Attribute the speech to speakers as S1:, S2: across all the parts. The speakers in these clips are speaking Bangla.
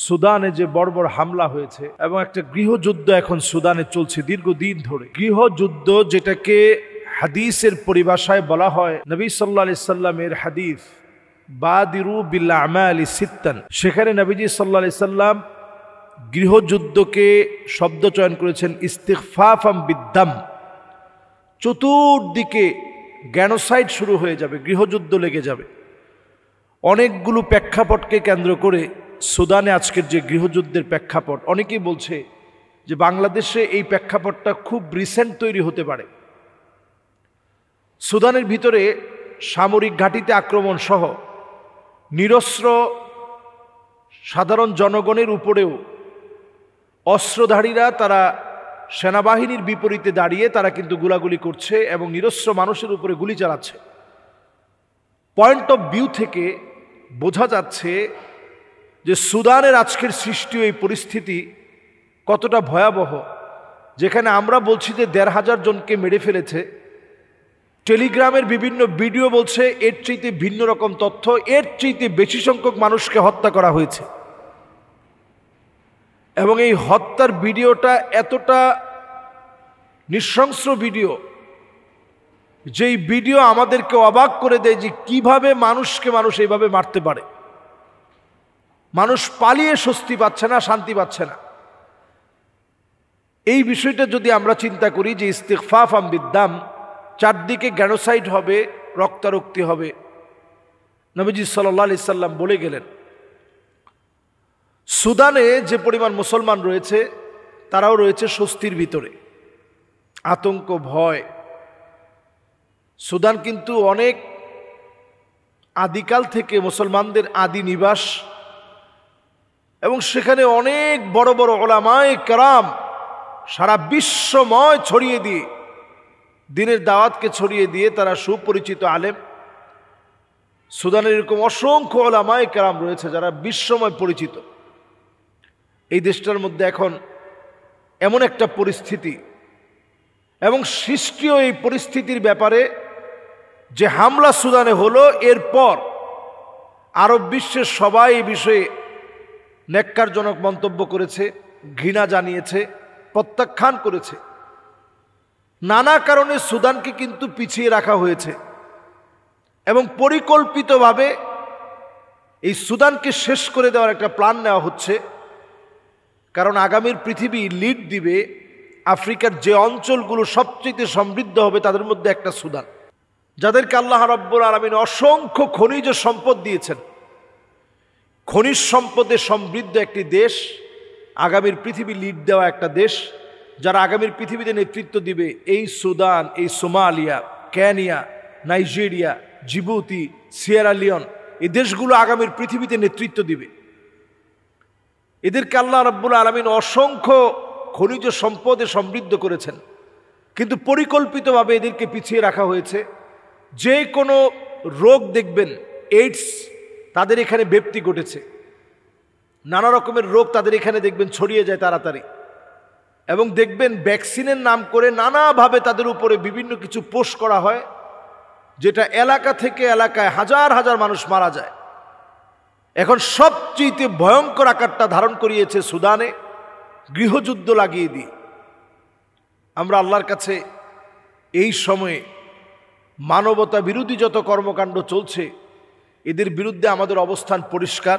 S1: সুদানে যে বড় বড় হামলা হয়েছে এবং একটা গৃহযুদ্ধ এখন সুদানে চলছে দীর্ঘদিন ধরে। গৃহযুদ্ধ যেটাকে হাদিসের পরিভাষায় বলা হয়, নবী সাল্লাল্লাহু আলাইহি সাল্লামের হাদিস বাদিরু বিল আমালি সিত্তান, সেখানে নবীজি সাল্লাল্লাহু আলাইহি সাল্লাম গৃহযুদ্ধকে শব্দ চয়ন করেছেন ইস্তিগফাফাম বিদ্দাম। চতুর্দিকে গ্যানোসাইড শুরু হয়ে যাবে, গৃহযুদ্ধ লেগে যাবে। অনেকগুলো প্রেক্ষাপটকে কেন্দ্র করে সুদানে আজকের যে গৃহযুদ্ধের প্রেক্ষাপট, অনেকেই বলছে যে বাংলাদেশে এই প্রেক্ষাপটটা খুব রিসেন্ট তৈরি হতে পারে। সুদানের ভিতরে সামরিক ঘাঁটিতে আক্রমণ সহ নিরস্ত্র সাধারণ জনগণের উপরেও অস্ত্রধারীরা তারা সেনাবাহিনীর বিপরীতে দাঁড়িয়ে তারা কিন্তু গুলাগুলি করছে এবং নিরস্ত্র মানুষের উপরে গুলি চালাচ্ছে। পয়েন্ট অফ ভিউ থেকে বোঝা যাচ্ছে যে সুদানের আজকের সৃষ্টি এই পরিস্থিতি কতটা ভয়াবহ, যেখানে আমরা বলছি যে ১৫০০ জনকে মেরে ফেলেছে। টেলিগ্রামের বিভিন্ন ভিডিও বলছে এর চাইতে ভিন্ন রকম তথ্য, এর চাইতে বেশি সংখ্যক মানুষকে হত্যা করা হয়েছে। এবং এই হত্যার ভিডিওটা এতটা নৃশংস ভিডিও, যেই ভিডিও আমাদেরকে অবাক করে দেয় যে কিভাবে মানুষকে মানুষ এইভাবে মারতে পারে। মানুষ পালিয়ে স্বস্তি পাচ্ছে না, শান্তি পাচ্ছে না। এই বিষয়টা যদি আমরা চিন্তা করি যে ইস্তিগফাফাম বিদ্দাম, চারদিকে গ্যানোসাইড হবে, রক্তারক্তি হবে, নবীজি সাল্লাল্লাহু আলাইহি সাল্লাম বলে গেলেন। সুদানে যে পরিমাণ মুসলমান রয়েছে তারাও রয়েছে স্বস্তির ভিতরে, আতঙ্ক ভয়। সুদান কিন্তু অনেক আদিকাল থেকে মুসলমানদের আদি নিবাস এবং সেখানে অনেক বড় বড় উলামায়ে কেরাম সারা বিশ্বময় ছড়িয়ে দিয়ে, দিনের দাওয়াতকে ছড়িয়ে দিয়ে তারা সুপরিচিত আলেম। সুদানের এরকম অসংখ্য উলামায়ে কেরাম রয়েছে যারা বিশ্বময় পরিচিত। এই দেশটার মধ্যে এখন এমন একটা পরিস্থিতি এবং সৃষ্টিও এই পরিস্থিতির ব্যাপারে যে হামলা সুদানে হলো, এরপর আরব বিশ্বের সবাই এই বিষয়ে ন্যাক্কারজনক মন্তব্য করেছে, ঘৃণা জানিয়েছে, প্রত্যাখ্যান করেছে। নানা কারণে সুদানকে কিন্তু পিছিয়ে রাখা হয়েছে এবং পরিকল্পিতভাবে এই সুদানকে শেষ করে দেওয়ার একটা প্ল্যান নেওয়া হচ্ছে। কারণ আগামীর পৃথিবী লিড দিবে আফ্রিকার যে অঞ্চলগুলো সবচেয়ে সমৃদ্ধ হবে তাদের মধ্যে একটা সুদান, যাদেরকে আল্লাহ রাব্বুল আলামিন অসংখ্য খনিজ সম্পদ দিয়েছেন। খনিজ সম্পদে সমৃদ্ধ একটি দেশ, আগামীর পৃথিবী লিড দেওয়া একটা দেশ, যারা আগামীর পৃথিবীতে নেতৃত্ব দিবে এই সুদান, এই Somalia, Kenya, Nigeria, Djibouti, Sierra Leone, এই দেশগুলো আগামীর পৃথিবীতে নেতৃত্ব দিবে। এদেরকে আল্লাহ রাব্বুল আলামিন অসংখ্য খনিজ সম্পদে সমৃদ্ধ করেছেন, কিন্তু পরিকল্পিতভাবে এদেরকে পিছিয়ে রাখা হয়েছে। যে কোনো রোগ দেখবেন, এইডস তাদের এখানে ব্যাপ্তি ঘটেছে, নানা রকমের রোগ তাদের এখানে দেখবেন ছড়িয়ে যায় তাড়াতাড়ি। এবং দেখবেন ভ্যাকসিনের নাম করে নানাভাবে তাদের উপরে বিভিন্ন কিছু পোস্ট করা হয়, যেটা এলাকা থেকে এলাকায় হাজার হাজার মানুষ মারা যায়। এখন সবচেয়ে ভয়ঙ্কর আকারটা ধারণ করিয়েছে সুদানে গৃহযুদ্ধ লাগিয়ে দিয়ে। আমরা আল্লাহর কাছে এই সময়ে মানবতা বিরোধী যত কর্মকাণ্ড চলছে এদের বিরুদ্ধে আমাদের অবস্থান পরিষ্কার।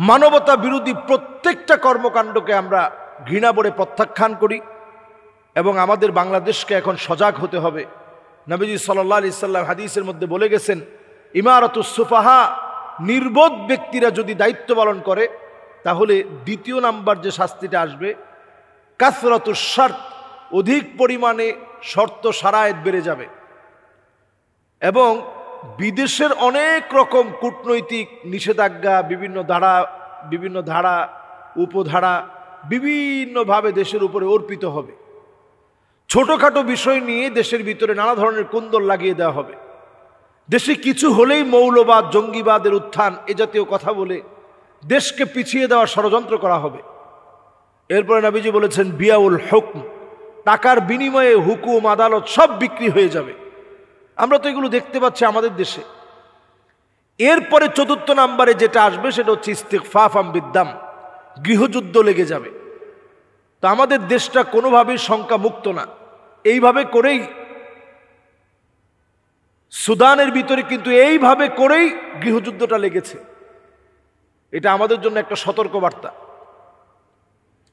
S1: মানবতা বিরোধী প্রত্যেকটা কর্মকাণ্ডকে আমরা ঘৃণা ভরে প্রত্যাখ্যান করি এবং আমাদের বাংলাদেশকে এখন সজাগ হতে হবে। নবীজি সাল্লাল্লাহু আলাইহি সাল্লাম হাদিসের মধ্যে বলে গেছেন, ইমারাতুস সুফাহা, নির্বোধ ব্যক্তিরা যদি দায়িত্ব পালন করে তাহলে দ্বিতীয় নাম্বার যে শাস্তিটা আসবে কাসরাতুস শারত, অধিক পরিমাণে শর্ত শারায়েত বেড়ে যাবে। এবং বিদেশের অনেক রকম কূটনৈতিক নিষেধাজ্ঞা, বিভিন্ন ধারা উপধারা বিভিন্নভাবে দেশের উপরে অর্পিত হবে। ছোটখাটো বিষয় নিয়ে দেশের ভিতরে নানা ধরনের কুন্দল লাগিয়ে দেওয়া হবে। দেশে কিছু হলেই মৌলবাদ, জঙ্গিবাদের উত্থান, এ জাতীয় কথা বলে দেশকে পিছিয়ে দেওয়ার ষড়যন্ত্র করা হবে। এরপরে নবীজি বলেছেন বিয়াউল হুকম, টাকার বিনিময়ে হুকুম আদালত সব বিক্রি হয়ে যাবে। আমরা তো এগুলো দেখতে পাচ্ছি আমাদের দেশে। এরপরে চতুর্থ নাম্বারে যেটা আসবে সেটা হচ্ছে ইস্তিগফাফাম বিদ্দাম, গৃহযুদ্ধ লেগে যাবে। তো আমাদের দেশটা কোনোভাবেই শঙ্কা মুক্ত না। এইভাবে করেই সুদানের ভিতরে কিন্তু এইভাবে করেই গৃহযুদ্ধটা লেগেছে। এটা আমাদের জন্য একটা সতর্কবার্তা।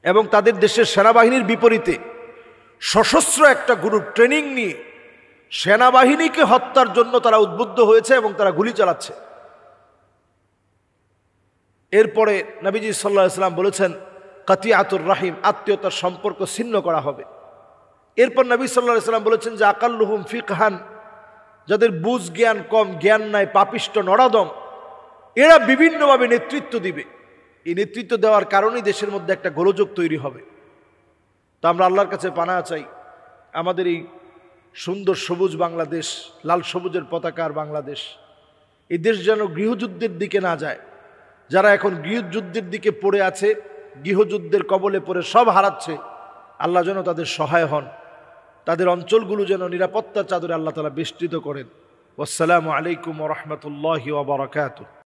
S1: এবং তাদের দেশের সেনাবাহিনীর বিপরীতে সশস্ত্র একটা গ্রুপ ট্রেনিং নিয়ে সেনাবাহিনীকে হত্যার জন্য তারা উদ্বুদ্ধ হয়েছে এবং তারা গুলি চালাচ্ছে। এরপরে নবীজি সাল্লাল্লাহু আলাইহি ওয়াসাল্লাম বলেছেন কাতিয়াতুর রাহিম, আত্মীয়তার সম্পর্ক ছিন্ন করা হবে। এরপর নবী সাল্লাল্লাহু আলাইহি ওয়াসাল্লাম বলেছেন যে আকাল্লুহুম ফিকহান, যাদের বুঝ জ্ঞান কম, জ্ঞান নাই, পাপিষ্ট নরাদম, এরা বিভিন্নভাবে নেতৃত্ব দিবে। এই নেতৃত্ব দেওয়ার কারণেই দেশের মধ্যে একটা গোলযোগ তৈরি হবে। তো আমরা আল্লাহর কাছে পানাহ চাই, আমাদের এই সুন্দর সবুজ বাংলাদেশ, লাল সবুজের পতাকার বাংলাদেশ, এই দেশ যেন গৃহযুদ্ধের দিকে না যায়। যারা এখন গৃহযুদ্ধের দিকে পড়ে আছে, গৃহযুদ্ধের কবলে পড়ে সব হারাচ্ছে, আল্লাহ যেন তাদের সহায় হন, তাদের অঞ্চলগুলো যেন নিরাপত্তার চাদরে আল্লাহ তাআলা বেষ্টিত করেন। আসসালামু আলাইকুম ওয়া রাহমাতুল্লাহি ওয়া বারাকাতুহু।